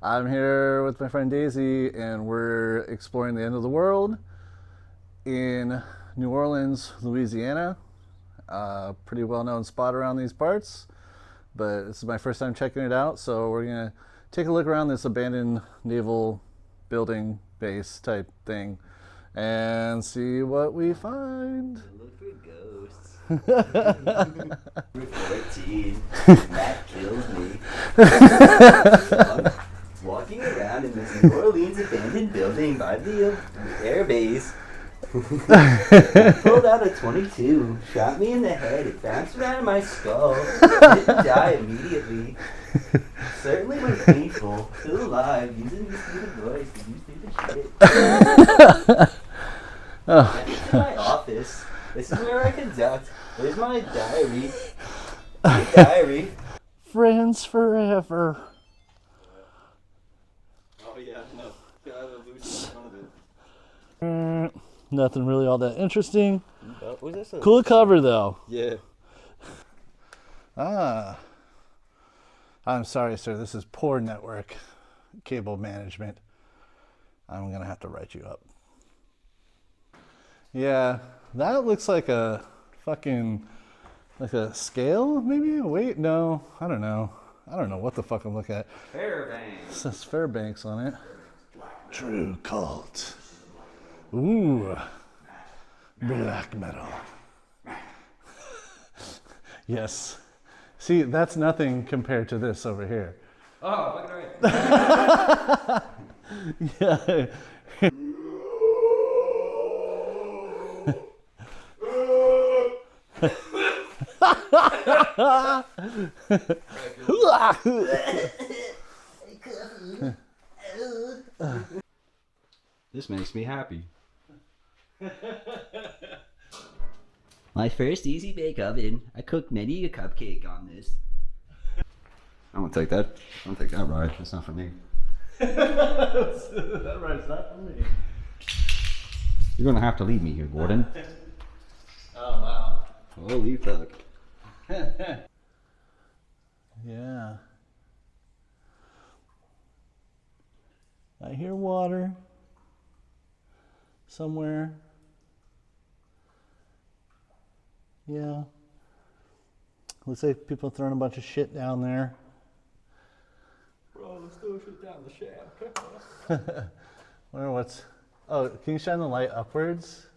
I'm here with my friend Daisy, and we're exploring the end of the world in New Orleans, Louisiana. Pretty well-known spot around these parts, but this is my first time checking it out, so we're gonna take a look around this abandoned naval building base type thing and see what we find. Look for ghosts. We're 14. That kills me. Walking around in this New Orleans abandoned building by the air base. Pulled out a 22, shot me in the head, it bounced around in my skull, didn't die immediately. Certainly was painful, still alive, using this stupid voice to do stupid shit. This is my office. This is where I conduct. There's my diary. My diary. Friends forever. Oh yeah, no. I have a loose in front of it. Nothing really all that interesting. Was this a... Cool cover though. Yeah. I'm sorry, sir. This is poor network cable management. I'm gonna have to write you up. Yeah, that looks like a fucking like a scale, maybe? Wait, no, I don't know. I don't know what the fuck I'm looking at. Fairbanks. It says Fairbanks on it. True cult. Ooh, black metal. Yes. See, that's nothing compared to this over here. Oh, fucking right. Yeah. This makes me happy. My first easy bake oven. I cooked many a cupcake on this. I won't take that. I won't take that ride. That's not for me. That ride's not for me. You're gonna have to leave me here, Gordon. Oh wow. Holy fuck. Yeah. I hear water somewhere. Yeah. Looks like people throwing a bunch of shit down there. Bro, let's throw shit down the shaft. Wonder what's. Oh, can you shine the light upwards?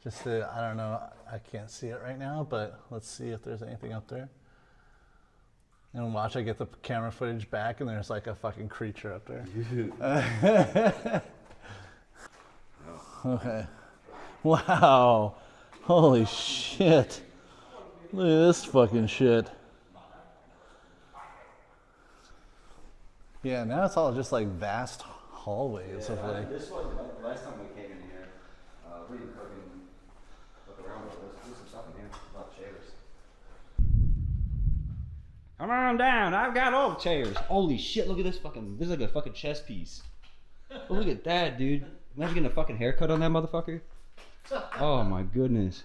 Just to, I don't know, I can't see it right now, but let's see if there's anything up there. And watch, I get the camera footage back, and there's like a fucking creature up there. Okay. Wow. Holy shit. Look at this fucking shit. Yeah, now it's all just like vast hallways of like. This one, last time we came in here, we didn't fucking look around with us. There's some stuff in here. A lot of chairs. Come on down. I've got all the chairs. Holy shit, look at this fucking. This is like a fucking chess piece. Oh, look at that, dude. Imagine getting a fucking haircut on that motherfucker. Oh my goodness.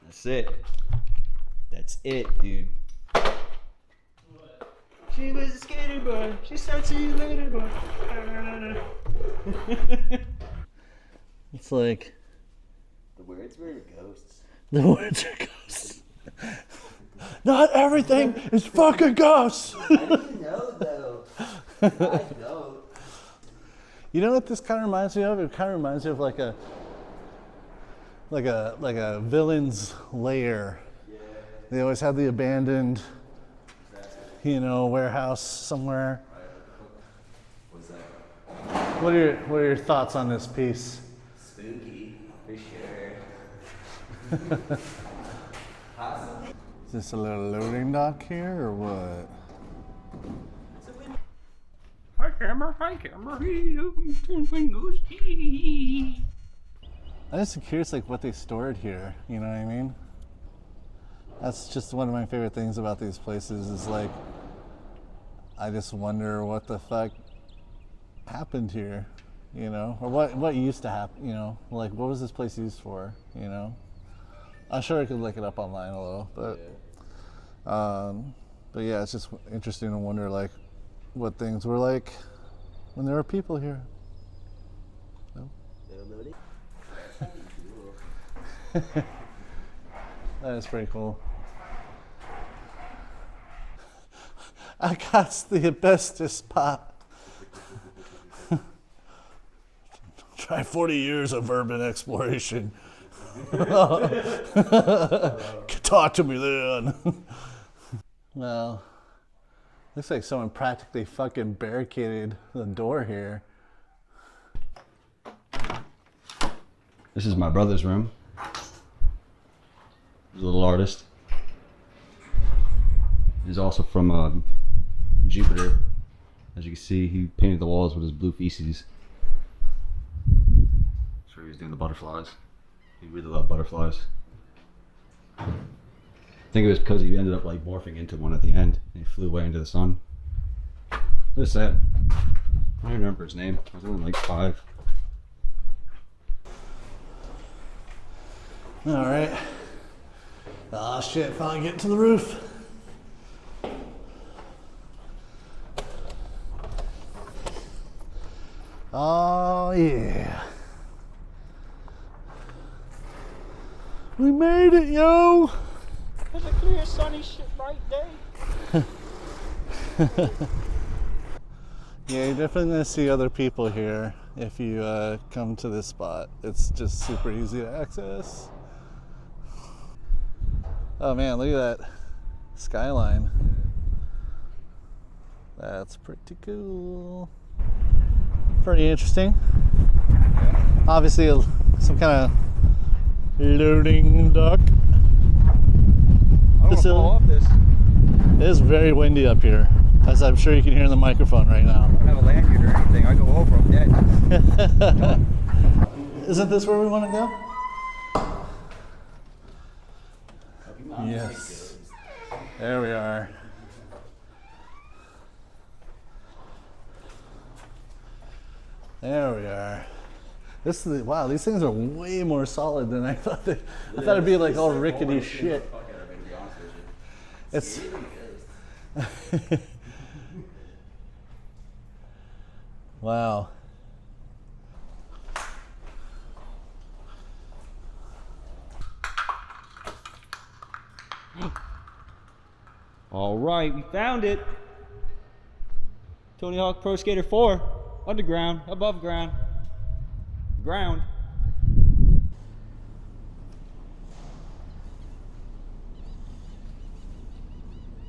That's it. That's it, dude. What? She was a skater boy. She said, see you later, boy. It's like. The words were ghosts. The words are ghosts. Not everything is fucking ghosts. I didn't know though. I don't. You know what this kind of reminds me of? It kind of reminds me of like a villain's lair. Yeah. They always have the abandoned, warehouse somewhere. What's that? What are your thoughts on this piece? Spooky, for sure. Awesome. Is this a little loading dock here or what? Hi camera, hi camera. I'm just curious like what they stored here, you know what I mean? That's just one of my favorite things about these places is like I just wonder what the fuck happened here, or what used to happen, like what was this place used for, I'm sure I could look it up online a little, but yeah, it's just interesting to wonder like what things were like when there were people here. No? That is pretty cool. I got the asbestos pop. Try 40 years of urban exploration. Talk to me then. Well, looks like someone practically fucking barricaded the door here. This is my brother's room. He's a little artist. He's also from Jupiter. As you can see, he painted the walls with his blue feces. That's where he was doing the butterflies. He really loved butterflies. I think it was because he ended up like morphing into one at the end and he flew away into the sun. This sad. I don't remember his name. I was only like 5. Alright. Oh shit, finally getting to the roof. Oh yeah. We made it, yo! It's a clear, sunny, bright day. Yeah, you're definitely gonna see other people here if you come to this spot. It's just super easy to access. Oh man, look at that skyline. That's pretty cool. Pretty interesting. Obviously, some kind of loading dock. I don't want to fall off this. It is very windy up here, as I'm sure you can hear in the microphone right now. I don't have a lanyard or anything. I go over, I'm dead. Isn't this where we want to go? Yes. There we are. There we are. This is wow. These things are way more solid than I thought. I thought it'd be like all rickety shit. It's. Wow. All right, we found it. Tony Hawk Pro Skater 4. Underground, above ground. Ground.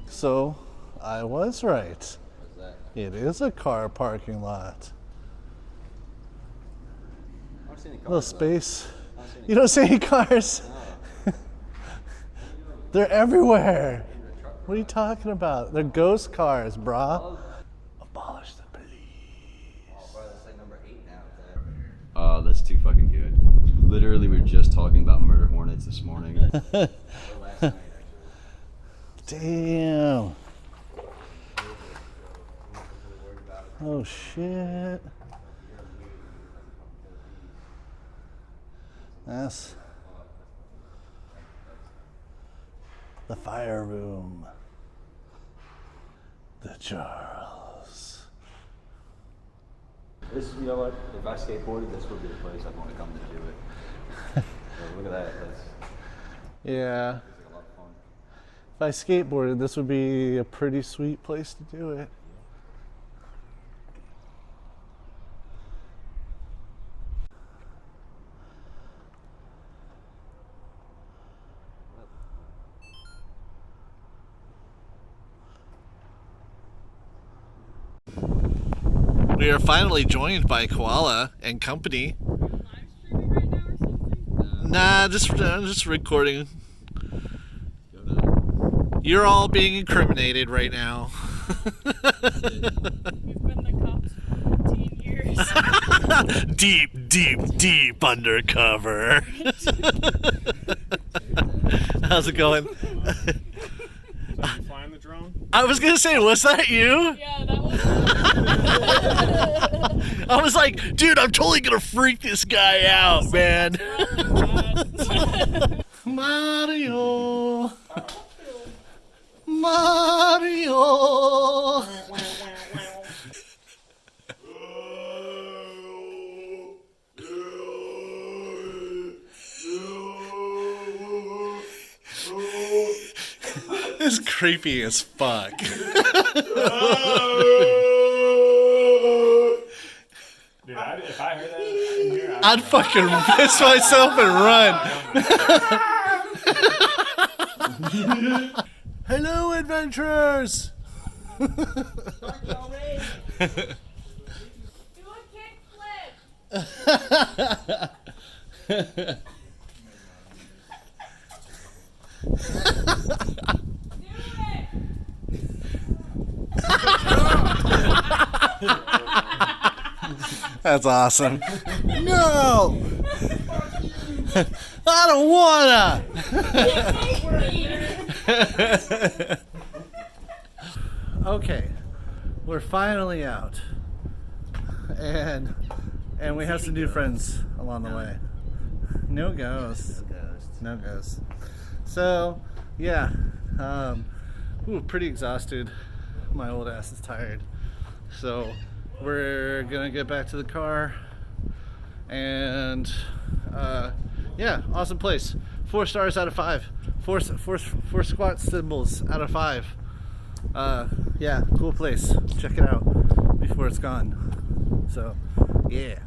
So, I was right. What's that? It is a car parking lot. I don't see any cars. Little space. You don't see any cars? No. They're everywhere. What are you talking about? They're ghost cars, brah. Abolish the police. Oh, bro, that's like number 8 now. Oh, that's too fucking good. Literally, we were just talking about murder hornets this morning. Or last night, actually. Damn. Oh shit. That's the fire room. The Charles. This, you know what? If I skateboarded, this would be the place I'd want to come to do it. So look at that. That's Yeah. like a lot of fun. If I skateboarded, this would be a pretty sweet place to do it. We are finally joined by Koala and company. Live streaming right now or something? Nah, just recording. Go to You're all being incriminated right now. We've been the cops for 15 years. Deep undercover. How's it going? Flying the drone? I was gonna say, was that you? Yeah, that was. I was like, dude, I'm totally gonna freak this guy out, man. Mario. Mario. is creepy as fuck. Dude, if I heard that in here, I'd fucking piss myself and run. Hello, adventurers. Do a kickflip. Do it. That's awesome. No, I don't wanna. Okay, we're finally out, and we have some new friends along the way. No ghosts. No ghosts. So, yeah, pretty exhausted. My old ass is tired. So, we're gonna get back to the car, and yeah, awesome place. 4 stars out of 5. Four squat symbols out of 5. Yeah, cool place. Check it out before it's gone. So, yeah.